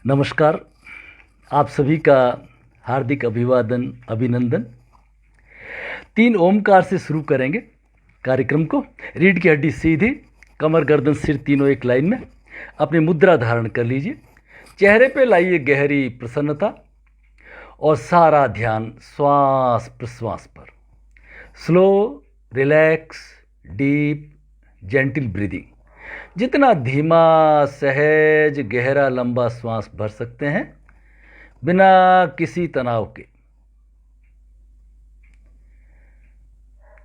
नमस्कार। आप सभी का हार्दिक अभिवादन, अभिनंदन। 3 ओमकार से शुरू करेंगे कार्यक्रम को। रीढ़ की हड्डी सीधी, कमर गर्दन सिर तीनों एक लाइन में। अपनी मुद्रा धारण कर लीजिए। चेहरे पे लाइए गहरी प्रसन्नता और सारा ध्यान श्वास प्रश्वास पर। Slow, relax, deep, gentle breathing. जितना धीमा, सहज, गहरा, लंबा श्वास भर सकते हैं बिना किसी तनाव के।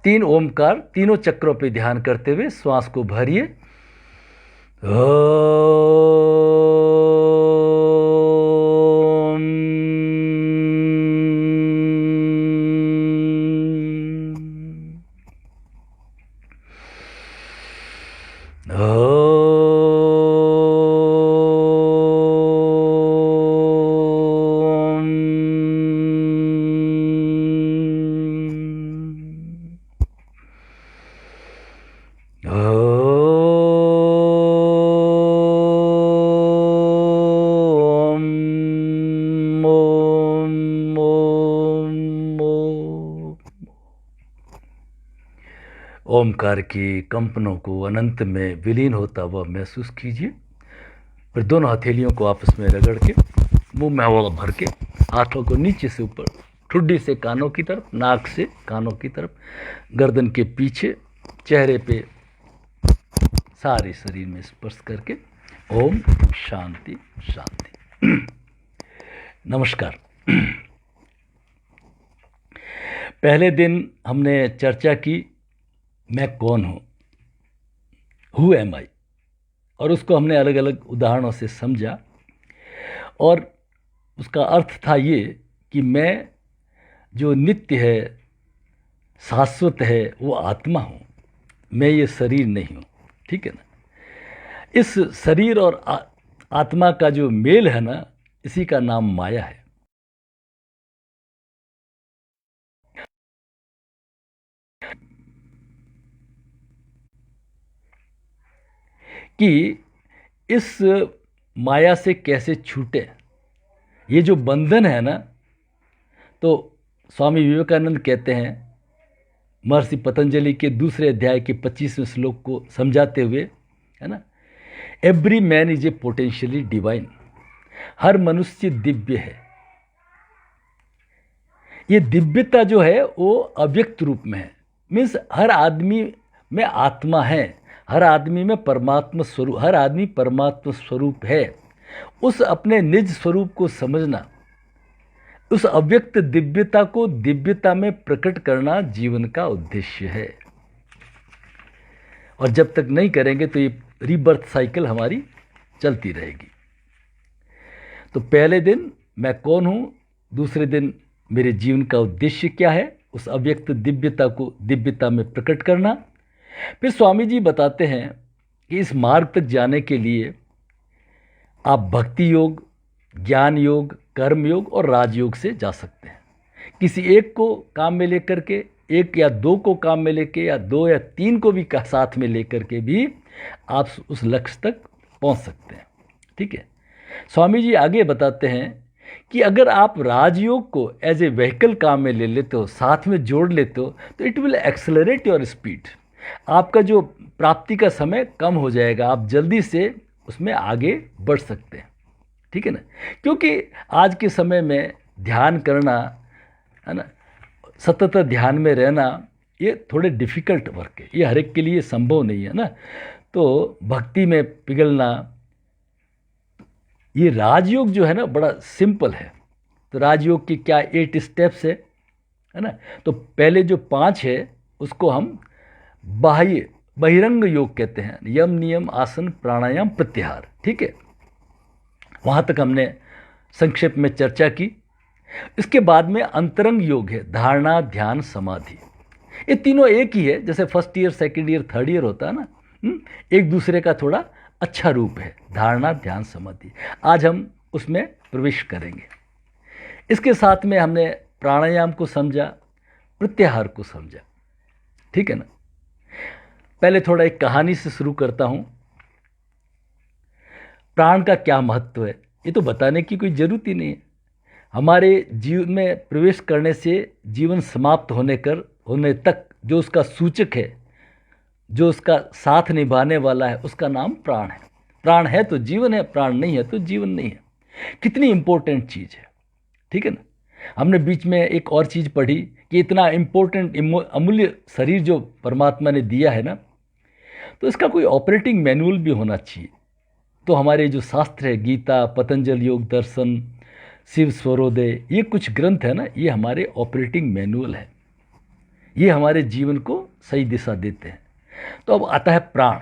3 ओमकार तीनों चक्रों पे ध्यान करते हुए श्वास को भरिए। ओमकार की कंपनों को अनंत में विलीन होता हुआ महसूस कीजिए। फिर दोनों हथेलियों को आपस में रगड़ के मुंह में हवा भर के हाथों को नीचे से ऊपर, ठुड्डी से कानों की तरफ, नाक से कानों की तरफ, गर्दन के पीछे, चेहरे पे, सारे शरीर में स्पर्श करके ओम शांति शांति। नमस्कार। पहले दिन हमने चर्चा की मैं कौन हूँ, हु एम आई, और उसको हमने अलग अलग उदाहरणों से समझा। और उसका अर्थ था ये कि मैं जो नित्य है, शाश्वत है, वो आत्मा हूँ। मैं ये शरीर नहीं हूँ। ठीक है ना। इस शरीर और आत्मा का जो मेल है ना, इसी का नाम माया है। कि इस माया से कैसे छूटे, ये जो बंधन है ना, तो स्वामी विवेकानंद कहते हैं महर्षि पतंजलि के दूसरे अध्याय के 25वें श्लोक को समझाते हुए, है ना, every man is a potentially divine. हर मनुष्य दिव्य है। ये दिव्यता जो है वो अव्यक्त रूप में है। मीन्स हर आदमी में आत्मा है, हर आदमी में परमात्मा स्वरूप, हर आदमी परमात्मा स्वरूप है। उस अपने निज स्वरूप को समझना, उस अव्यक्त दिव्यता को दिव्यता में प्रकट करना जीवन का उद्देश्य है। और जब तक नहीं करेंगे तो ये रीबर्थ साइकिल हमारी चलती रहेगी। तो पहले दिन मैं कौन हूँ, दूसरे दिन मेरे जीवन का उद्देश्य क्या है, उस अव्यक्त दिव्यता को दिव्यता में प्रकट करना। फिर स्वामी जी बताते हैं कि इस मार्ग तक जाने के लिए आप भक्ति योग, ज्ञान योग, कर्म योग और राजयोग से जा सकते हैं। किसी एक को काम में लेकर के, एक या दो को काम में लेके, या 2 या 3 को भी साथ में लेकर के भी आप उस लक्ष्य तक पहुंच सकते हैं। ठीक है। स्वामी जी आगे बताते हैं कि अगर आप राजयोग को एज ए व्हीकल काम में ले लेते हो, साथ में जोड़ लेते हो, तो it will accelerate your speed. आपका जो प्राप्ति का समय कम हो जाएगा, आप जल्दी से उसमें आगे बढ़ सकते हैं। ठीक है ना। क्योंकि आज के समय में ध्यान करना, है ना, सतत ध्यान में रहना, ये थोड़े डिफ़िकल्ट वर्क है। ये हर एक के लिए संभव नहीं है ना। तो भक्ति में पिघलना, ये राजयोग जो है ना, बड़ा सिंपल है। तो राजयोग की क्या 8 स्टेप्स है ना। तो पहले जो 5 है उसको हम बहिरंग योग कहते हैं। यम, नियम, आसन, प्राणायाम, प्रत्याहार। ठीक है। वहाँ तक हमने संक्षेप में चर्चा की। इसके बाद में अंतरंग योग है, धारणा, ध्यान, समाधि। ये तीनों एक ही है। जैसे first year, second year, third year होता है ना, एक दूसरे का थोड़ा अच्छा रूप है, धारणा, ध्यान, समाधि। आज हम उसमें प्रवेश करेंगे। इसके साथ में हमने प्राणायाम को समझा, प्रत्याहार को समझा। ठीक है ना। पहले थोड़ा एक कहानी से शुरू करता हूँ। प्राण का क्या महत्व है, ये तो बताने की कोई ज़रूरत ही नहीं है। हमारे जीवन में प्रवेश करने से जीवन समाप्त होने तक जो उसका सूचक है, जो उसका साथ निभाने वाला है, उसका नाम प्राण है। प्राण है तो जीवन है, प्राण नहीं है तो जीवन नहीं है। कितनी इम्पोर्टेंट चीज़ है, ठीक है ना। हमने बीच में एक और चीज़ पढ़ी कि इतना इम्पोर्टेंट अमूल्य शरीर जो परमात्मा ने दिया है ना, तो इसका कोई ऑपरेटिंग मैनुअल भी होना चाहिए। तो हमारे जो शास्त्र है, गीता, पतंजल योग दर्शन, शिव स्वरोदय, ये कुछ ग्रंथ है ना, ये हमारे ऑपरेटिंग मैनुअल है। ये हमारे जीवन को सही दिशा देते हैं। तो अब आता है प्राण।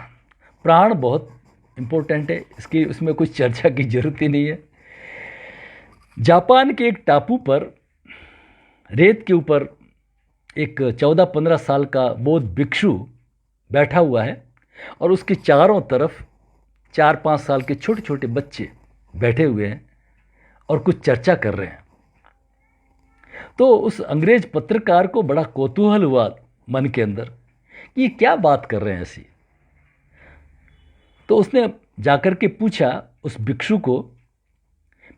प्राण बहुत इम्पोर्टेंट है, इसमें कुछ चर्चा की जरूरत ही नहीं है। जापान के एक टापू पर रेत के ऊपर एक 14-15 साल का बौद्ध भिक्षु बैठा हुआ है और उसके चारों तरफ 4-5 साल के छोटे छोटे बच्चे बैठे हुए हैं और कुछ चर्चा कर रहे हैं। तो उस अंग्रेज पत्रकार को बड़ा कौतूहल हुआ मन के अंदर कि ये क्या बात कर रहे हैं ऐसी। तो उसने जाकर के पूछा उस भिक्षु को,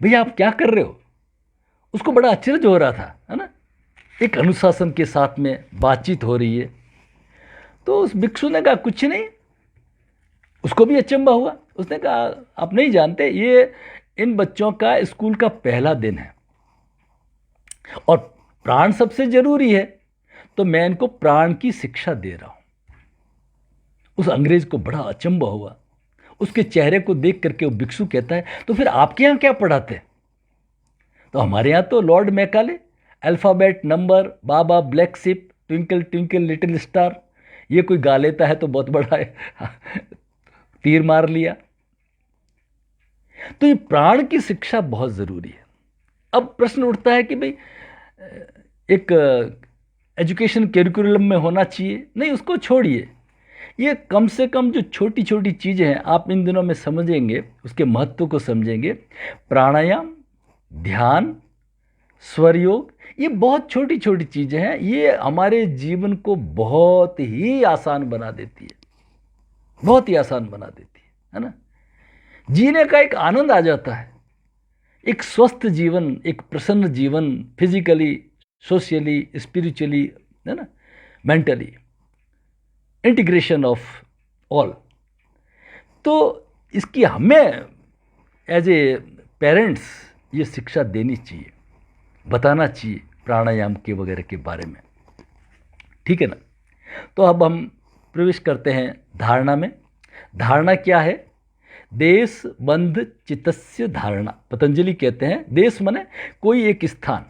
भैया आप क्या कर रहे हो। उसको बड़ा आश्चर्य हो रहा था, है ना, एक अनुशासन के साथ में बातचीत हो रही है। तो उस भिक्षु ने कहा कुछ नहीं। उसको भी अचंभा हुआ। उसने कहा आप नहीं जानते, ये इन बच्चों का स्कूल का पहला दिन है और प्राण सबसे जरूरी है, तो मैं इनको प्राण की शिक्षा दे रहा हूं। उस अंग्रेज को बड़ा अचंभा हुआ। उसके चेहरे को देख करके वो भिक्षु कहता है, तो फिर आपके यहाँ क्या पढ़ाते। तो हमारे यहाँ तो Lord Macaulay, alphabet, number, baa baa black sheep, twinkle twinkle little star, ये कोई गा लेता है तो बहुत बड़ा है तीर मार लिया। तो ये प्राण की शिक्षा बहुत ज़रूरी है। अब प्रश्न उठता है कि भाई एक एजुकेशन करिकुलम में होना चाहिए, नहीं, उसको छोड़िए। ये कम से कम जो छोटी छोटी चीज़ें हैं आप इन दिनों में समझेंगे, उसके महत्व को समझेंगे। प्राणायाम, ध्यान, स्वर योग, ये बहुत छोटी छोटी चीज़ें हैं, ये हमारे जीवन को बहुत ही आसान बना देती है, बहुत ही आसान बना देती है ना। जीने का एक आनंद आ जाता है, एक स्वस्थ जीवन, एक प्रसन्न जीवन, फिजिकली, सोशली, स्पिरिचुअली, है ना, मेंटली, इंटीग्रेशन ऑफ ऑल। तो इसकी हमें एज ए पेरेंट्स ये शिक्षा देनी चाहिए, बताना चाहिए प्राणायाम के वगैरह के बारे में, ठीक है ना। तो अब हम प्रवेश करते हैं धारणा में। धारणा क्या है। देश बंध चित्तस्य धारणा। पतंजलि कहते हैं देश माने कोई एक स्थान,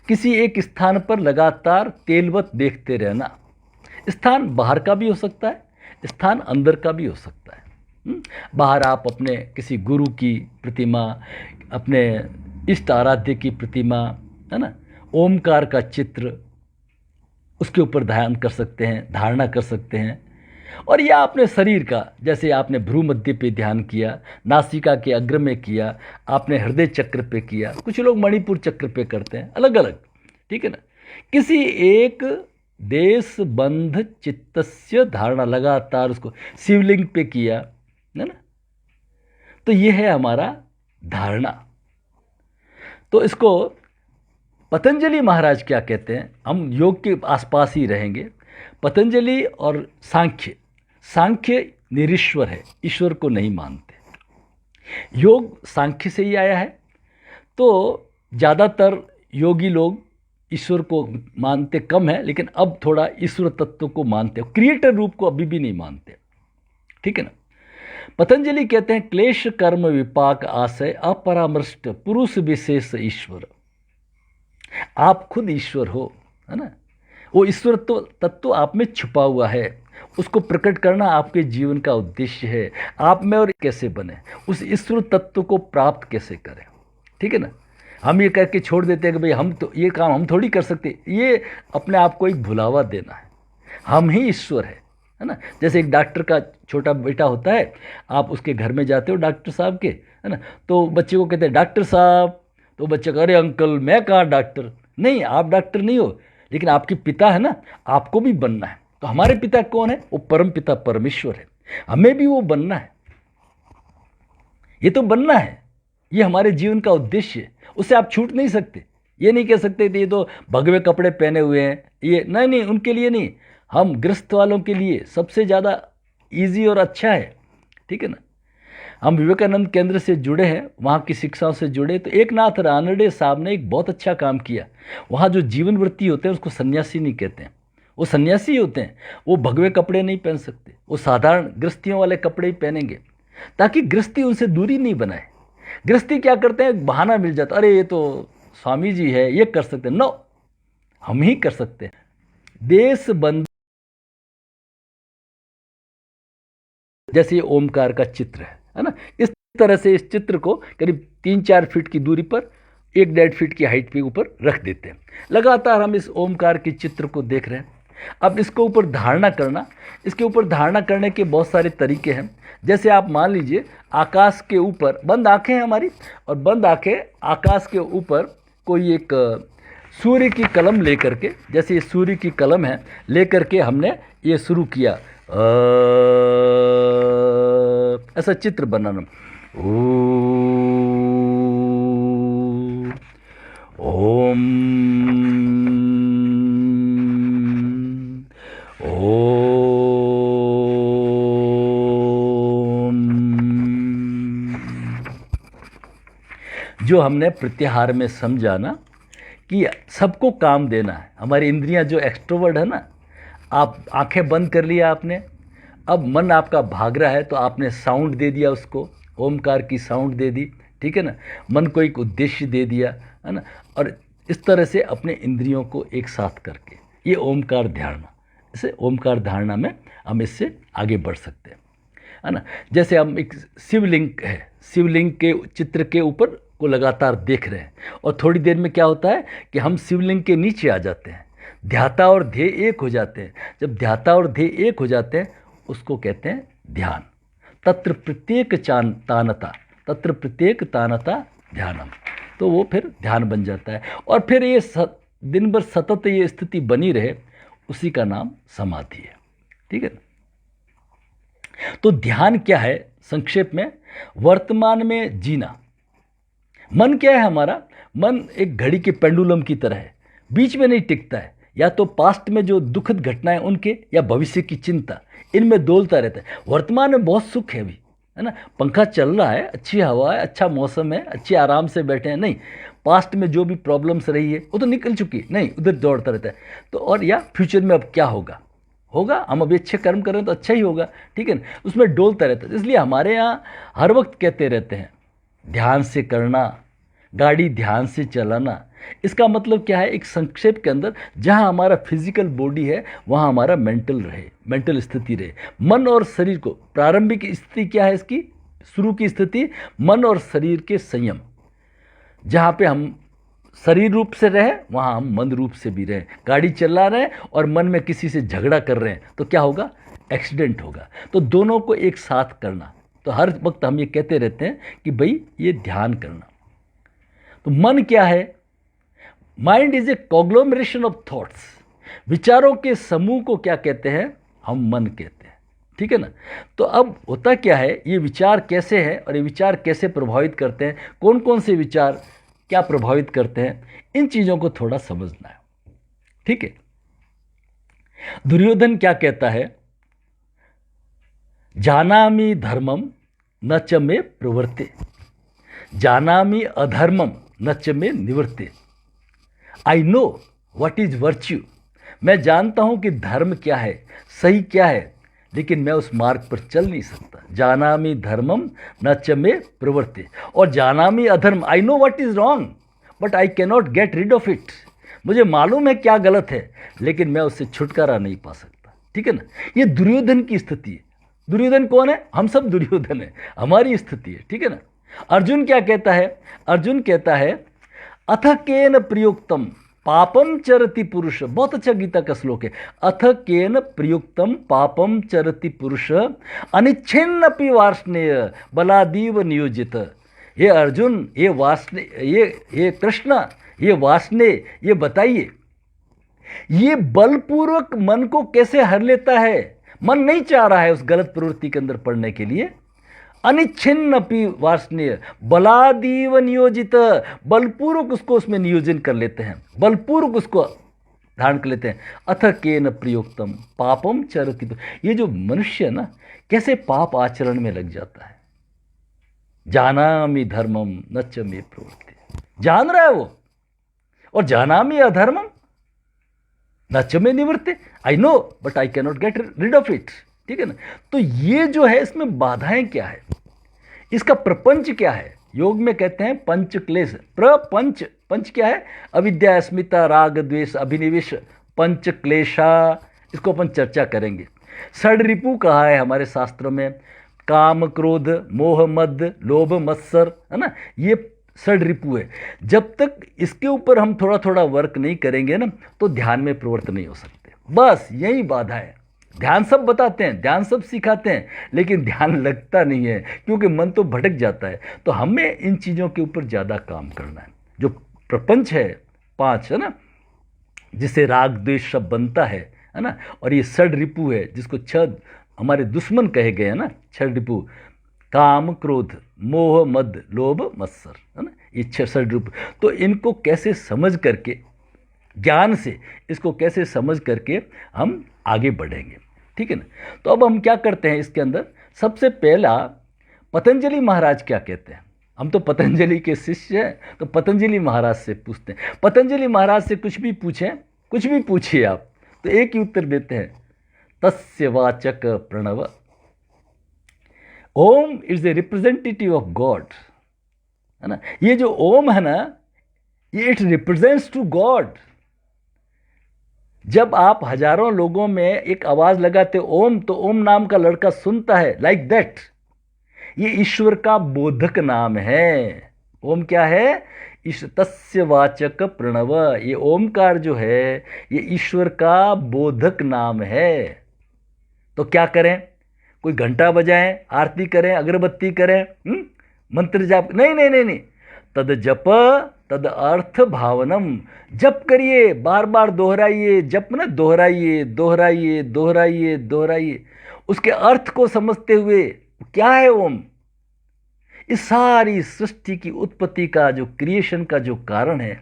किसी एक स्थान पर लगातार तेलवत देखते रहना। स्थान बाहर का भी हो सकता है, स्थान अंदर का भी हो सकता है। बाहर आप अपने किसी गुरु की प्रतिमा, अपने इष्ट आराध्य की प्रतिमा, है ना, ओमकार का चित्र, उसके ऊपर ध्यान कर सकते हैं, धारणा कर सकते हैं। और या अपने शरीर का, जैसे आपने भ्रू मध्य पे ध्यान किया, नासिका के अग्र में किया, आपने हृदय चक्र पे किया, कुछ लोग मणिपुर चक्र पे करते हैं, अलग अलग, ठीक है ना। किसी एक देश बंध चित्तस्य धारणा, लगातार उसको शिवलिंग पे किया, है ना। तो ये है हमारा धारणा। तो इसको पतंजलि महाराज क्या कहते हैं, हम योग के आसपास ही रहेंगे। पतंजलि और सांख्य निरीश्वर है, ईश्वर को नहीं मानते। योग सांख्य से ही आया है। तो ज़्यादातर योगी लोग ईश्वर को मानते कम है, लेकिन अब थोड़ा ईश्वर तत्व को मानते हैं, क्रिएटर रूप को अभी भी नहीं मानते, ठीक है ना। पतंजलि कहते हैं क्लेश कर्म विपाक आशय अपरामृष्ट पुरुष विशेष ईश्वर। आप खुद ईश्वर हो, है ना। वो ईश्वर तो तत्व आप में छुपा हुआ है, उसको प्रकट करना आपके जीवन का उद्देश्य है। आप में और कैसे बने, उस ईश्वर तत्व को प्राप्त कैसे करें, ठीक है ना। हम ये करके छोड़ देते हैं कि भाई हम तो ये काम हम थोड़ी कर सकते, ये अपने आप को एक भुलावा देना है। हम ही ईश्वर है ना। जैसे एक डॉक्टर का छोटा बेटा होता है, आप उसके घर में जाते हो डॉक्टर साहब के, है ना, तो बच्चे को कहते हैं डॉक्टर साहब, तो बच्चे कह अरे अंकल मैं कहाँ डॉक्टर। नहीं, आप डॉक्टर नहीं हो, लेकिन आपके पिता है ना, आपको भी बनना है। तो हमारे पिता कौन है, वो परम पिता परमेश्वर है, हमें भी वो बनना है। ये तो बनना है, ये हमारे जीवन का उद्देश्य है, उससे आप छूट नहीं सकते। ये नहीं कह सकते कि ये तो भगवे कपड़े पहने हुए हैं, ये नहीं, उनके लिए नहीं, हम गृहस्थ वालों के लिए सबसे ज़्यादा ईजी और अच्छा है, ठीक है ना। हम विवेकानंद केंद्र से जुड़े हैं, वहाँ की शिक्षाओं से जुड़े, तो एक नाथ रानडे साहब ने एक बहुत अच्छा काम किया। वहाँ जो जीवन वृत्ति होते हैं उसको सन्यासी नहीं कहते हैं, वो सन्यासी होते हैं, वो भगवे कपड़े नहीं पहन सकते, वो साधारण गृहस्थियों वाले कपड़े ही पहनेंगे, ताकि गृहस्थी उनसे दूरी नहीं बनाए। गृहस्थी क्या करते हैं, बहाना मिल जाता, अरे ये तो स्वामी जी है, ये कर सकते हैं, नो, हम ही कर सकते हैं। देश बंद, जैसे ये ओमकार का चित्र है ना, इस तरह से इस चित्र को करीब 3-4 फीट की दूरी पर 1-1.5 फीट की हाइट पे ऊपर रख देते हैं। लगातार हम इस ओमकार के चित्र को देख रहे हैं। अब इसको ऊपर धारणा करना, इसके ऊपर धारणा करने के बहुत सारे तरीके हैं। जैसे आप मान लीजिए आकाश के ऊपर बंद आंखें हैं हमारी, और बंद आंखें आकाश के ऊपर कोई एक सूर्य की कलम लेकर के, जैसे ये सूर्य की कलम है, लेकर के हमने ये शुरू किया, ऐसा चित्र बनाना, ओम जो हमने प्रत्याहार में समझा ना कि सबको काम देना है। हमारी इंद्रियां जो एक्सट्रोवर्ट है ना, आप आंखें बंद कर लिया आपने, अब मन आपका भाग रहा है तो आपने साउंड दे दिया उसको, ओमकार की साउंड दे दी, ठीक है ना, मन को एक उद्देश्य दे दिया, है ना, और इस तरह से अपने इंद्रियों को एक साथ करके ये ओमकार धारणा, इसे ओमकार धारणा में हम इससे आगे बढ़ सकते हैं, है ना। जैसे हम एक शिवलिंग है, शिवलिंग के चित्र के ऊपर को लगातार देख रहे हैं, और थोड़ी देर में क्या होता है कि हम शिवलिंग के नीचे आ जाते हैं, ध्याता और ध्येय एक हो जाते हैं। जब ध्याता और ध्येय एक हो जाते हैं उसको कहते हैं ध्यान। तत्र प्रत्येक तानता, तत्र प्रत्येक तानता ध्यानम, तो वो फिर ध्यान बन जाता है, और फिर ये दिन भर सतत ये स्थिति बनी रहे, उसी का नाम समाधि है, ठीक है। तो ध्यान क्या है, संक्षेप में, वर्तमान में जीना। मन क्या है हमारा, मन एक घड़ी के पेंडुलम की तरह है, बीच में नहीं टिकता है, या तो पास्ट में जो दुखद घटनाएं उनके, या भविष्य की चिंता, इनमें डोलता रहता है। वर्तमान में बहुत सुख है अभी, है ना, पंखा चल रहा है, अच्छी हवा है, अच्छा मौसम है, अच्छे आराम से बैठे हैं, नहीं पास्ट में जो भी प्रॉब्लम्स रही है वो तो निकल चुकी, नहीं उधर दौड़ता रहता है। तो और या फ्यूचर में अब क्या होगा, हम अभी अच्छे कर्म कर रहे हैं तो अच्छा ही होगा, ठीक है ना, उसमें डोलता रहता है। इसलिए हमारे यहाँ हर वक्त कहते रहते हैं ध्यान से करना, गाड़ी ध्यान से चलाना। इसका मतलब क्या है, एक संक्षेप के अंदर जहाँ हमारा फिजिकल बॉडी है वहाँ हमारा मेंटल रहे, मेंटल स्थिति रहे। मन और शरीर को, प्रारंभिक स्थिति क्या है इसकी, शुरू की स्थिति मन और शरीर के संयम, जहाँ पे हम शरीर रूप से रहे वहाँ हम मन रूप से भी रहे। गाड़ी चला रहे हैं और मन में किसी से झगड़ा कर रहे हैं तो क्या होगा, एक्सीडेंट होगा। तो दोनों को एक साथ करना, तो हर वक्त हम ये कहते रहते हैं कि भाई ये ध्यान करना। तो मन क्या है, mind is a conglomeration of thoughts, विचारों के समूह को क्या कहते हैं, हम मन कहते हैं, ठीक है ना। तो अब होता क्या है, ये विचार कैसे हैं और ये विचार कैसे प्रभावित करते हैं, कौन कौन से विचार क्या प्रभावित करते हैं, इन चीज़ों को थोड़ा समझना है, ठीक है। दुर्योधन क्या कहता है, जानामि धर्मम न च मे प्रवृत्ते, जानामि अधर्मम न च मे निवृत्ते। I know what is virtue, मैं जानता हूं कि धर्म क्या है, सही क्या है, लेकिन मैं उस मार्ग पर चल नहीं सकता। जानामि धर्मम न च मे प्रवृत्ते, और जानामि अधर्म, I know what is wrong but I cannot get rid of it, मुझे मालूम है क्या गलत है लेकिन मैं उससे छुटकारा नहीं पा सकता, ठीक है ना। ये दुर्योधन की स्थिति है। दुर्योधन कौन है, हम सब दुर्योधन है, हमारी स्थिति है, ठीक है ना। अर्जुन क्या कहता है, अर्जुन कहता है अथ केन प्रयुक्तम पापम चरति पुरुष, बहुत अच्छा गीता का श्लोक है, अथ केन प्रयुक्तम पापम चरति पुरुष अनिच्छिन्नपि वार्ष्णेय बलादीव नियोजित। ये अर्जुन, ये वार्ष्णेय, ये कृष्ण, ये वार्ष्णेय, ये बताइए ये बलपूर्वक मन को कैसे हर लेता है। मन नहीं चाह रहा है उस गलत प्रवृत्ति के अंदर पड़ने के लिए, अनिच्छिन्न अपि वार्ष्णेय, बलादीव नियोजित, बलपूर्वक उसको उसमें नियोजन कर लेते हैं, बलपूर्वक उसको धारण कर लेते हैं। अथ केन प्रयोक्तम पापम चरति, ये जो मनुष्य ना कैसे पाप आचरण में लग जाता है। जानामि धर्मम न च मे प्रवृत्ति, जान रहा है वो, और जानामि अधर्मम न च मे निवृत्ति, I know but I cannot get rid of it. ठीक है ना। तो ये जो है इसमें बाधाएं क्या है, इसका प्रपंच क्या है। योग में कहते हैं पंच क्लेश, प्रपंच, पंच क्या है, अविद्या, अस्मिता, राग, द्वेष, अभिनिवेश, पंच क्लेशा, इसको अपन चर्चा करेंगे। षड रिपु कहा है हमारे शास्त्रों में, काम, क्रोध, मोह, मद, लोभ, मत्सर, है ना, ये षड रिपु है। जब तक इसके ऊपर हम थोड़ा थोड़ा वर्क नहीं करेंगे ना, तो ध्यान में प्रवृत्त नहीं हो सकते। बस यही बाधा है। ध्यान सब बताते हैं, ध्यान सब सिखाते हैं, लेकिन ध्यान लगता नहीं है, क्योंकि मन तो भटक जाता है। तो हमें इन चीज़ों के ऊपर ज़्यादा काम करना है। जो प्रपंच है 5, है ना, जिससे राग द्वेष सब बनता है ना, और ये षड रिपु है जिसको 6 हमारे दुश्मन कहे गए हैं ना, षड रिपु, काम, क्रोध, मोह, मद, लोभ, मत्सर, है ना, ये 6 षड रिपु। तो इनको कैसे समझ करके, ज्ञान से इसको कैसे समझ करके हम आगे बढ़ेंगे। ठीक है ना। तो अब हम क्या करते हैं इसके अंदर, सबसे पहला पतंजलि महाराज क्या कहते हैं। हम तो पतंजलि के शिष्य हैं, तो पतंजलि महाराज से पूछते हैं। पतंजलि महाराज से कुछ भी पूछें, कुछ भी पूछिए आप, तो एक ही उत्तर देते हैं, तस्य वाचक प्रणव, Om is a representative of God, है ना। ये जो ओम है ना, ये इट रिप्रेजेंट्स टू गॉड। जब आप हजारों लोगों में एक आवाज लगाते ओम, तो ओम नाम का लड़का सुनता है, लाइक दैट। ये ईश्वर का बोधक नाम है। ओम क्या है, तस्य वाचक प्रणव, ये ओमकार जो है ये ईश्वर का बोधक नाम है। तो क्या करें, कोई घंटा बजाएं, आरती करें, अगरबत्ती करें, मंत्र जाप, नहीं नहीं नहीं नहीं, तद जप तद अर्थ भावनम, जप करिए, बार बार दोहराइए, जप ना दोहराइए दोहराइए दोहराइए दोहराइए, उसके अर्थ को समझते हुए। क्या है ओम, इस सारी सृष्टि की उत्पत्ति का, जो क्रिएशन का जो कारण है,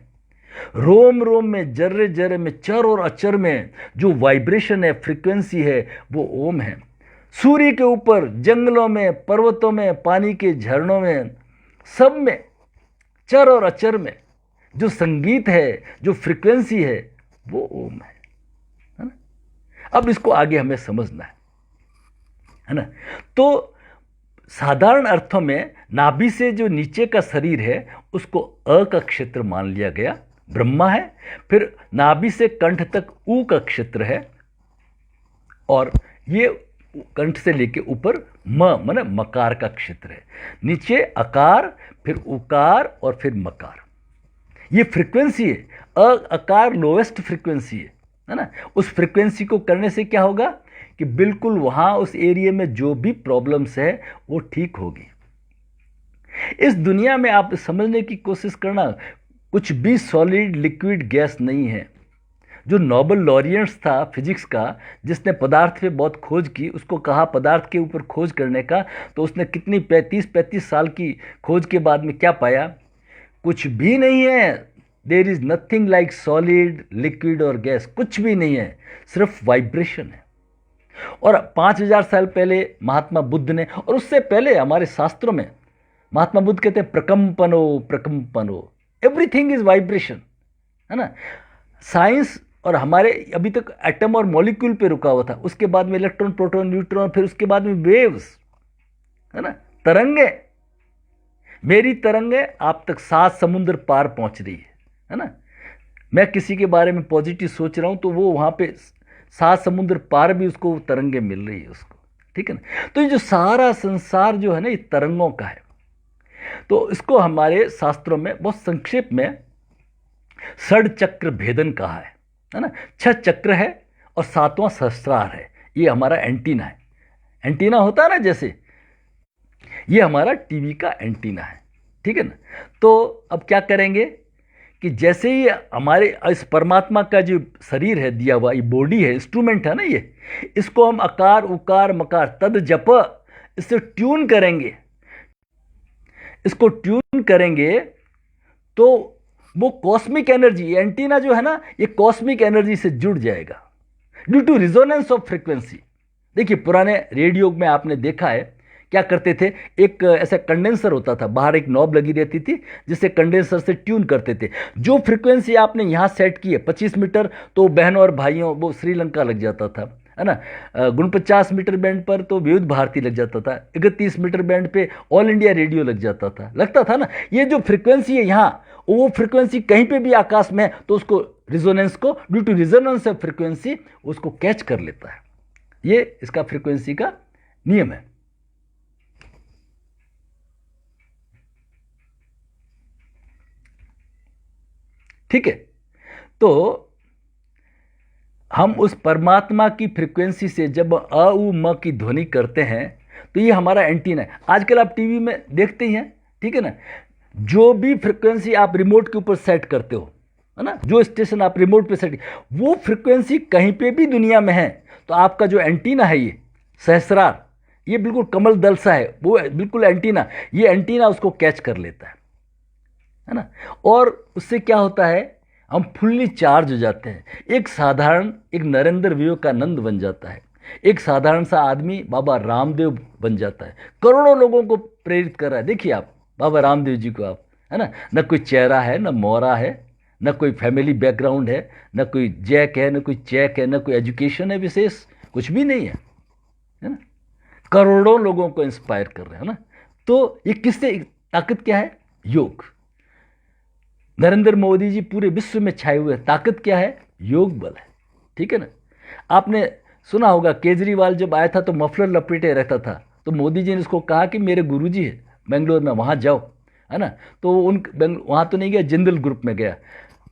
रोम रोम में, जर्रे जर्रे में, चर और अचर में जो वाइब्रेशन है, फ्रीक्वेंसी है, वो ओम है। सूर्य के ऊपर, जंगलों में, पर्वतों में, पानी के झरनों में, सब में, चर और अचर में जो संगीत है, जो फ्रीक्वेंसी है, वो ओम है ना। अब इसको आगे हमें समझना है ना। तो साधारण अर्थों में नाभि से जो नीचे का शरीर है उसको अ का क्षेत्र मान लिया गया, ब्रह्मा है। फिर नाभि से कंठ तक ऊ का क्षेत्र है, और ये कंठ से लेके ऊपर माने मकार का क्षेत्र है। नीचे अकार, फिर उकार और फिर मकार। ये फ्रीक्वेंसी है। अकार लोएस्ट फ्रीक्वेंसी है ना। उस फ्रीक्वेंसी को करने से क्या होगा कि बिल्कुल वहाँ उस एरिया में जो भी प्रॉब्लम्स है वो ठीक होगी। इस दुनिया में आप समझने की कोशिश करना, कुछ भी सॉलिड लिक्विड गैस नहीं है। जो नोबेल लॉरियट्स था फिजिक्स का, जिसने पदार्थ पे बहुत खोज की, उसको कहा पदार्थ के ऊपर खोज करने का, तो उसने कितनी 35 साल की खोज के बाद में क्या पाया, कुछ भी नहीं है। There is nothing like solid liquid और गैस, कुछ भी नहीं है, सिर्फ वाइब्रेशन है। और 5000 साल पहले महात्मा बुद्ध ने, और उससे पहले हमारे शास्त्रों में महात्मा बुद्ध कहते हैं प्रकंपनो प्रकंपनो, एवरीथिंग इज वाइब्रेशन, है ना। साइंस और हमारे अभी तक एटम और मॉलिक्यूल पे रुका हुआ था, उसके बाद में इलेक्ट्रॉन, प्रोटॉन, न्यूट्रॉन, फिर उसके बाद में वेव्स, है ना, तरंगे। मेरी तरंगे आप तक 7 समुद्र पार पहुंच रही है ना। मैं किसी के बारे में पॉजिटिव सोच रहा हूं तो वो वहां पे 7 समुद्र पार भी उसको तरंगे मिल रही है उसको, ठीक है ना। तो ये जो सारा संसार जो है ना, ये तरंगों का है। तो इसको हमारे शास्त्रों में बहुत संक्षेप में षड चक्र भेदन कहा है ना। 6 चक्र है और 7वां सहस्त्रार है। ये हमारा एंटीना है। एंटीना होता है ना, जैसे ये हमारा टीवी का एंटीना है, ठीक है ना। तो अब क्या करेंगे कि जैसे ही हमारे इस परमात्मा का जो शरीर है दिया हुआ, ये बॉडी है, इंस्ट्रूमेंट है ना, ये इसको हम अकार उकार मकार तद जप, इससे ट्यून करेंगे। इसको ट्यून करेंगे तो वो कॉस्मिक एनर्जी, एंटीना जो है ना, ये कॉस्मिक एनर्जी से जुड़ जाएगा due to resonance of frequency. देखिए पुराने रेडियो में आपने देखा है क्या करते थे, एक ऐसा कंडेंसर होता था, बाहर एक नॉब लगी रहती थी जिससे कंडेंसर से ट्यून करते थे। जो फ्रीक्वेंसी आपने यहाँ सेट की है 25 मीटर, तो बहनों और भाइयों वो श्रीलंका लग जाता था, है ना। 49 मीटर बैंड पर तो विविध भारती लग जाता था, 31 मीटर बैंड पे ऑल इंडिया रेडियो लग जाता था, लगता था ना। ये जो फ्रीक्वेंसी है यहाँ, वो फ्रीक्वेंसी कहीं पे भी आकाश में है तो उसको रिजोनेंस को, due to resonance of frequency, उसको कैच कर लेता है। ये इसका फ्रीक्वेंसी का नियम है। ठीक है, तो हम उस परमात्मा की फ्रीक्वेंसी से जब अ उ म की ध्वनि करते हैं तो ये हमारा एंटीना है। आजकल आप टीवी में देखते ही हैं, ठीक है ना, जो भी फ्रीक्वेंसी आप रिमोट के ऊपर सेट करते हो, है ना, जो स्टेशन आप रिमोट पे सेट, वो फ्रीक्वेंसी कहीं पे भी दुनिया में है तो आपका जो एंटीना है, ये सहस्रार, ये बिल्कुल कमल दल सा है, वो बिल्कुल एंटीना, ये एंटीना उसको कैच कर लेता है ना। और उससे क्या होता है, हम फुल्ली चार्ज हो जाते हैं। एक साधारण, एक नरेंद्र विवेकानंद बन जाता है, एक साधारण सा आदमी बाबा रामदेव बन जाता है, करोड़ों लोगों को प्रेरित कर रहा है। देखिए आप बाबा रामदेव जी को, आप, है ना, न कोई चेहरा है, न मोहरा है, न कोई फैमिली बैकग्राउंड है, न कोई जैक है, न कोई चेक है, न कोई एजुकेशन है विशेष, कुछ भी नहीं है ना। करोड़ों लोगों को इंस्पायर कर रहे हैं ना। तो ये किससे, ताकत क्या है, योग। नरेंद्र मोदी जी पूरे विश्व में छाए हुए हैं, ताकत क्या है, योग बल है। ठीक है ना। आपने सुना होगा केजरीवाल जब आया था तो मफलर लपेटे रहता था, तो मोदी जी ने उसको कहा कि मेरे गुरुजी है बेंगलोर में, वहाँ जाओ, है ना। तो वहाँ तो नहीं गया, जिंदल ग्रुप में गया।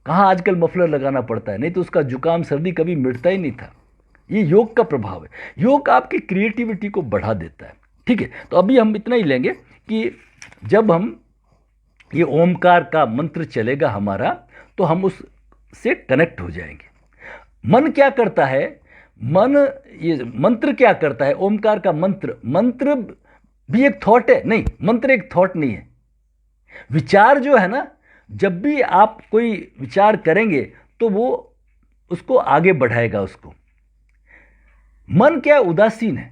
कहाँ आजकल मफलर लगाना पड़ता है, नहीं तो उसका जुकाम सर्दी कभी मिटता ही नहीं था। ये योग का प्रभाव है। योग आपकी क्रिएटिविटी को बढ़ा देता है। ठीक है, तो अभी हम इतना ही लेंगे कि जब हम ये ओमकार का मंत्र चलेगा हमारा, तो हम उससे कनेक्ट हो जाएंगे। मन क्या करता है, मन, ये मंत्र क्या करता है, ओमकार का मंत्र, मंत्र भी एक थॉट है, नहीं, मंत्र एक थॉट नहीं है। विचार जो है ना, जब भी आप कोई विचार करेंगे तो वो उसको आगे बढ़ाएगा उसको। मन क्या है, उदासीन है।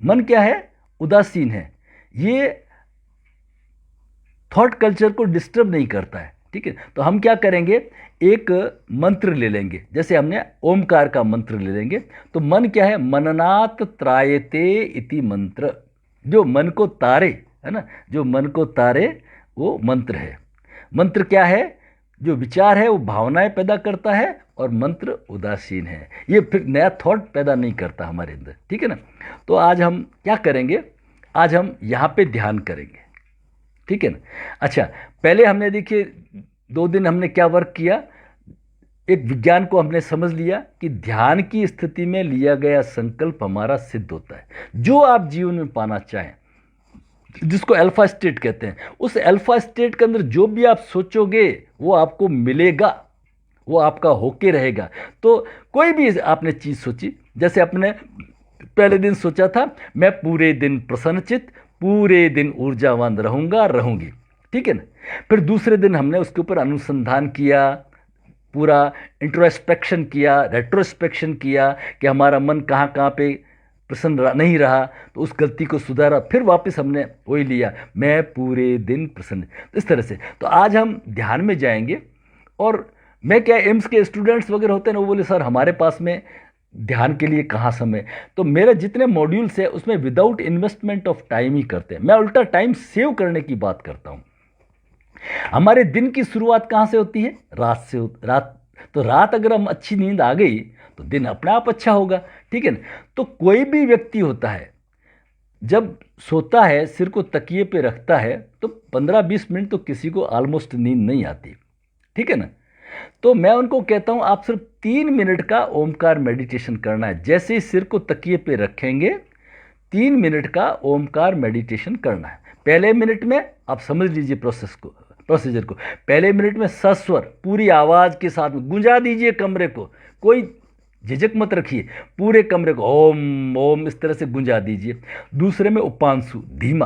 मन क्या है, उदासीन है। ये थॉट कल्चर को डिस्टर्ब नहीं करता है। ठीक है, तो हम क्या करेंगे, एक मंत्र ले लेंगे, जैसे हमने ओमकार का मंत्र ले लेंगे। तो मन क्या है, मननात् त्रायते इति मंत्र, जो मन को तारे, है ना, जो मन को तारे वो मंत्र है। मंत्र क्या है, जो विचार है वो भावनाएं पैदा करता है, और मंत्र उदासीन है, ये फिर नया थॉट पैदा नहीं करता हमारे अंदर। ठीक है ना। तो आज हम क्या करेंगे, आज हम यहाँ पे ध्यान करेंगे। ठीक है ना। अच्छा, पहले हमने देखिए 2 दिन हमने क्या वर्क किया, एक विज्ञान को हमने समझ लिया कि ध्यान की स्थिति में लिया गया संकल्प हमारा सिद्ध होता है। जो आप जीवन में पाना चाहें, जिसको अल्फा स्टेट कहते हैं, उस अल्फा स्टेट के अंदर जो भी आप सोचोगे वो आपको मिलेगा, वो आपका होके रहेगा। तो कोई भी आपने चीज़ सोची, जैसे अपने पहले दिन सोचा था मैं पूरे दिन प्रसन्नचित्त, पूरे दिन ऊर्जावान रहूँगा, रहूँगी। ठीक है ना। फिर दूसरे दिन हमने उसके ऊपर अनुसंधान किया, पूरा इंट्रोस्पेक्शन किया, रेट्रोस्पेक्शन किया कि हमारा मन कहाँ कहाँ पे प्रसन्न नहीं रहा, तो उस गलती को सुधारा। फिर वापस हमने वही लिया, मैं पूरे दिन प्रसन्न। तो इस तरह से तो आज हम ध्यान में जाएंगे। और मैं क्या, एम्स के स्टूडेंट्स वगैरह होते हैं ना, वो बोले सर हमारे पास में ध्यान के लिए कहाँ समय। तो मेरे जितने मॉड्यूल्स हैं उसमें विदाउट इन्वेस्टमेंट ऑफ टाइम ही करते हैं। मैं उल्टा टाइम सेव करने की बात करता हूँ। हमारे दिन की शुरुआत कहाँ से होती है, रात से। रात, तो रात अगर हम अच्छी नींद आ गई तो दिन अपने आप अच्छा होगा। ठीक है ना। तो कोई भी व्यक्ति होता है जब सोता है, सिर को तकिए पे रखता है, तो 15-20 मिनट तो किसी को ऑलमोस्ट नींद नहीं आती। ठीक है ना। तो मैं उनको कहता हूं आप सिर्फ 3 मिनट का ओमकार मेडिटेशन करना है। जैसे ही सिर को तकिए पे रखेंगे 3 मिनट का ओमकार मेडिटेशन करना है। पहले मिनट में आप समझ लीजिए प्रोसीजर को। पहले मिनट में सस्वर पूरी आवाज़ के साथ में गुंजा दीजिए कमरे को, कोई झिझक मत रखिए, पूरे कमरे को ओम ओम इस तरह से गुंजा दीजिए। दूसरे में उपांशु धीमा,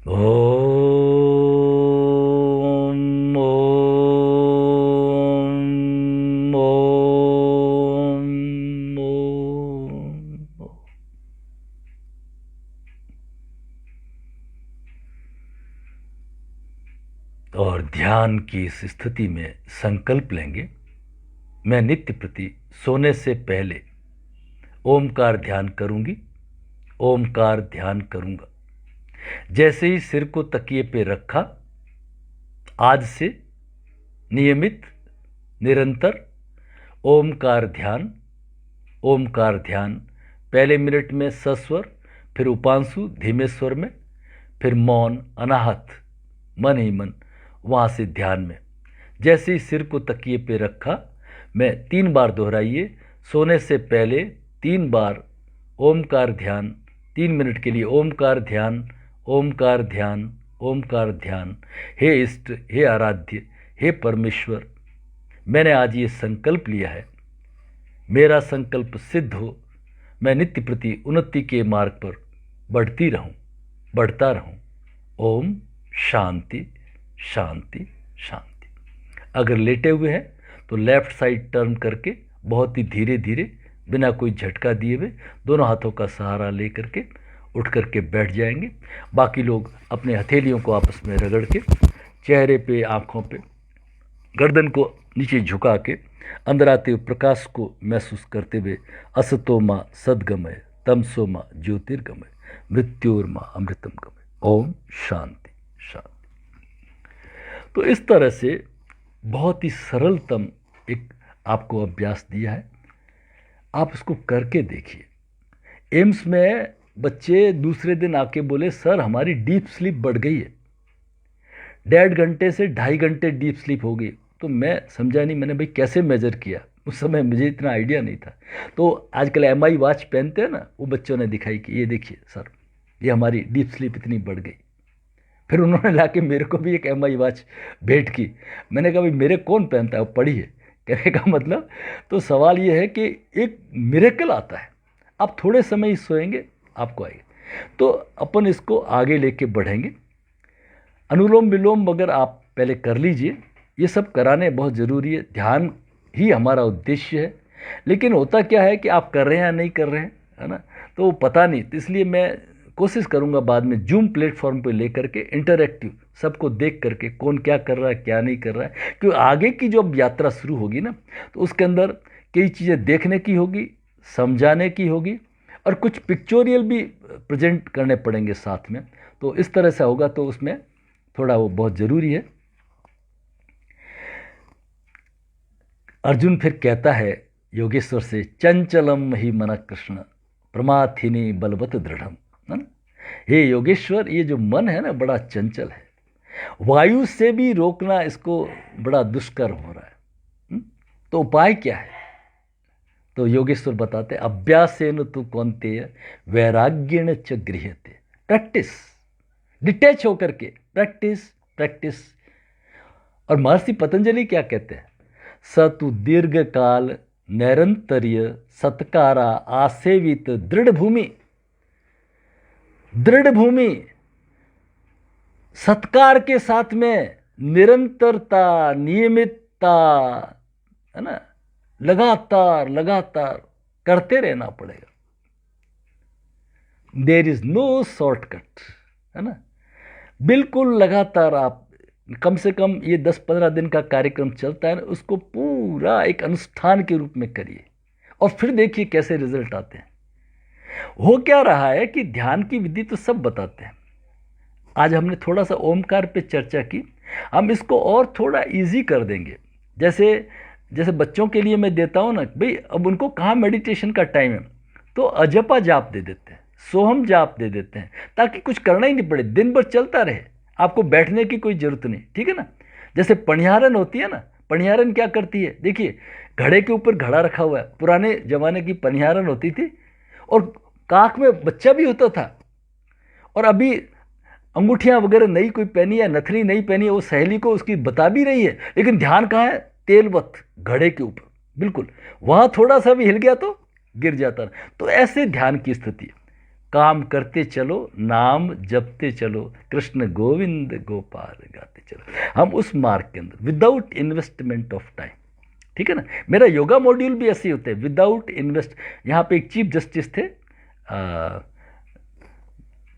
ओम ओम ओम ओम। और ध्यान की इस स्थिति में संकल्प लेंगे, मैं नित्य प्रति सोने से पहले ओमकार ध्यान करूंगी, ओमकार ध्यान करूंगा। जैसे ही सिर को तकिए पे रखा, आज से नियमित निरंतर ओमकार ध्यान, ओमकार ध्यान। पहले मिनट में सस्वर, फिर उपांशु धीमे स्वर में, फिर मौन अनाहत मन ही मन, वहाँ से ध्यान में। जैसे ही सिर को तकिए पे रखा, मैं 3 बार दोहराइए, सोने से पहले 3 बार ओमकार ध्यान, 3 मिनट के लिए ओमकार ध्यान, ओमकार ध्यान, ओमकार ध्यान। हे इष्ट, हे आराध्य, हे परमेश्वर, मैंने आज ये संकल्प लिया है, मेरा संकल्प सिद्ध हो, मैं नित्य प्रति उन्नति के मार्ग पर बढ़ती रहूं, बढ़ता रहूं। ओम शांति शांति शांति। अगर लेटे हुए हैं तो लेफ्ट साइड टर्न करके बहुत ही धीरे धीरे, बिना कोई झटका दिए हुए, दोनों हाथों का सहारा ले करके उठ करके बैठ जाएंगे। बाकी लोग अपने हथेलियों को आपस में रगड़ के, चेहरे पे, आँखों पे, गर्दन को नीचे झुका के, अंदर आते हुए प्रकाश को महसूस करते हुए, असतो माँ सद्गमय, तमसो माँ ज्योतिर्गमय, मृत्योर्मा अमृतम गमय। ओम शांति शांति। तो इस तरह से बहुत ही सरलतम एक आपको अभ्यास दिया है, आप इसको करके देखिए। एम्स में बच्चे दूसरे दिन आके बोले, सर हमारी डीप स्लीप बढ़ गई है, 1.5 घंटे से 2.5 घंटे डीप स्लीप हो गई। तो मैं समझा नहीं, मैंने भाई कैसे मेजर किया, उस समय मुझे इतना आइडिया नहीं था। तो आजकल MI वॉच पहनते हैं ना, वो बच्चों ने दिखाई कि ये देखिए सर, ये हमारी डीप स्लीप इतनी बढ़ गई। फिर उन्होंने लाके मेरे को भी एक MI वॉच भेंट की। मैंने कहा भाई मेरे कौन पहनता है, वो पढ़ी है। कहने का मतलब, तो सवाल ये है कि एक मिरेकल आता है, आप थोड़े समय ही सोएंगे, आपको आएगा। तो अपन इसको आगे लेके बढ़ेंगे। अनुलोम विलोम अगर आप पहले कर लीजिए, ये सब कराने बहुत ज़रूरी है, ध्यान ही हमारा उद्देश्य है। लेकिन होता क्या है कि आप कर रहे हैं या नहीं कर रहे हैं, है ना, तो वो पता नहीं। तो इसलिए मैं कोशिश करूंगा बाद में जूम प्लेटफॉर्म पे लेकर के इंटरैक्टिव सबको देख करके कौन क्या कर रहा है, क्या नहीं कर रहा है। क्योंकि आगे की जो अब यात्रा शुरू होगी ना, तो उसके अंदर कई चीज़ें देखने की होगी, समझाने की होगी, और कुछ पिक्चोरियल भी प्रेजेंट करने पड़ेंगे साथ में। तो इस तरह से होगा, तो उसमें थोड़ा वो बहुत ज़रूरी है। अर्जुन फिर कहता है योगेश्वर से, चंचलम ही मन कृष्ण प्रमाथिनी बलवत दृढ़म। हे योगेश्वर, ये जो मन है ना, बड़ा चंचल है, वायु से भी रोकना इसको बड़ा दुष्कर हो रहा है। तो उपाय क्या है? तो योगेश्वर बताते, अभ्यासेन तु कौन्तेय वैराग्येण च गृह्यते। प्रैक्टिस, डिटैच होकर के प्रैक्टिस प्रैक्टिस। और महर्षि पतंजलि क्या कहते हैं, स तु दीर्घ काल नैरंतर्य सत्कारा आसेवित दृढ़ भूमि। दृढ़ भूमि, सत्कार के साथ में निरंतरता, नियमितता, है ना, लगातार लगातार करते रहना पड़ेगा। देयर इज नो शॉर्टकट, है ना, बिल्कुल लगातार आप कम से कम ये 10-15 दिन का कार्यक्रम चलता है ना, उसको पूरा एक अनुष्ठान के रूप में करिए और फिर देखिए कैसे रिजल्ट आते हैं। हो क्या रहा है कि ध्यान की विधि तो सब बताते हैं, आज हमने थोड़ा सा ओमकार पे चर्चा की, हम इसको और थोड़ा इजी कर देंगे। जैसे बच्चों के लिए मैं देता हूँ ना, भाई अब उनको कहाँ मेडिटेशन का टाइम है, तो अजपा जाप दे देते हैं, सोहम जाप दे देते हैं, ताकि कुछ करना ही नहीं पड़े, दिन भर चलता रहे, आपको बैठने की कोई ज़रूरत नहीं, ठीक है ना। जैसे पणिहारन होती है ना, पणिहारन क्या करती है, देखिए घड़े के ऊपर घड़ा रखा हुआ है, पुराने ज़माने की पणिहारन होती थी, और काख में बच्चा भी होता था, और अभी अंगूठियाँ वगैरह नई कोई पहनी है, नथनी नहीं पहनी है, वो सहेली को उसकी बता भी रही है, लेकिन ध्यान कहाँ है, तेलवत घड़े के ऊपर, बिल्कुल वहाँ थोड़ा सा भी हिल गया तो गिर जाता। तो ऐसे ध्यान की स्थिति, काम करते चलो, नाम जपते चलो, कृष्ण गोविंद गोपाल गाते चलो। हम उस मार्ग के अंदर विदाउट इन्वेस्टमेंट ऑफ टाइम, ठीक है ना। मेरा योगा मॉड्यूल भी ऐसे ही होते हैं, विदाउट इन्वेस्ट। यहाँ पे एक चीफ जस्टिस थे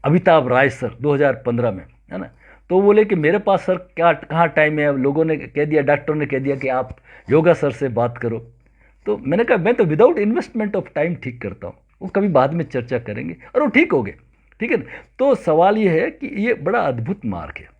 अमिताभ राय सर, 2015 में, है ना। तो बोले कि मेरे पास सर क्या कहाँ टाइम है। लोगों ने कह दिया, डॉक्टर ने कह दिया कि आप योगा सर से बात करो। तो मैंने कहा मैं तो विदाउट इन्वेस्टमेंट ऑफ टाइम ठीक करता हूँ, वो कभी बाद में चर्चा करेंगे, और वो ठीक हो गए, ठीक है ना। तो सवाल ये है कि ये बड़ा अद्भुत मार्ग है।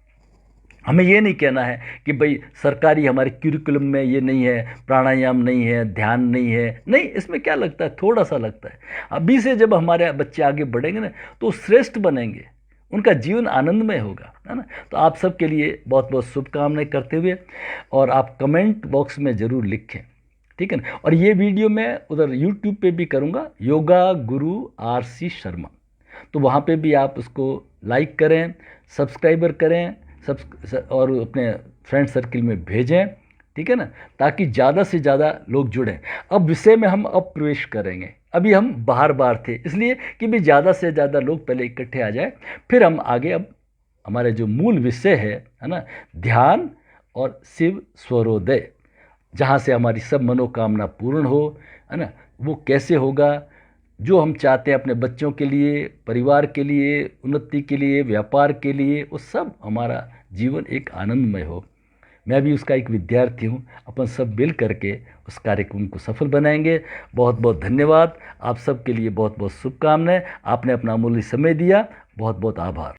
हमें ये नहीं कहना है कि भाई सरकारी हमारे क्यूरिकुलम में ये नहीं है, प्राणायाम नहीं है, ध्यान नहीं है। नहीं, इसमें क्या लगता है, थोड़ा सा लगता है। अभी से जब हमारे बच्चे आगे बढ़ेंगे ना, तो श्रेष्ठ बनेंगे, उनका जीवन आनंदमय होगा, है ना। तो आप सबके लिए बहुत बहुत शुभकामनाएं करते हुए, और आप कमेंट बॉक्स में ज़रूर लिखें, ठीक है ना। और ये वीडियो मैं उधर यूट्यूब पे भी करूँगा, योगा गुरु RC शर्मा, तो वहाँ पे भी आप उसको लाइक करें, सब्सक्राइबर करें, और अपने फ्रेंड सर्किल में भेजें, ठीक है ना, ताकि ज़्यादा से ज़्यादा लोग जुड़ें। अब विषय में हम अब प्रवेश करेंगे। अभी हम बाहर थे, इसलिए कि भी ज़्यादा से ज़्यादा लोग पहले इकट्ठे आ जाए, फिर हम आगे अब हमारे जो मूल विषय है ना, ध्यान और शिव स्वरोदय, जहाँ से हमारी सब मनोकामना पूर्ण हो, है ना। वो कैसे होगा, जो हम चाहते हैं अपने बच्चों के लिए, परिवार के लिए, उन्नति के लिए, व्यापार के लिए, वो सब हमारा जीवन एक आनंदमय हो। मैं भी उसका एक विद्यार्थी हूँ। अपन सब मिल करके उस कार्यक्रम को सफल बनाएंगे। बहुत बहुत धन्यवाद। आप सब के लिए बहुत बहुत शुभकामनाएं। आपने अपना अमूल्य समय दिया, बहुत बहुत आभार।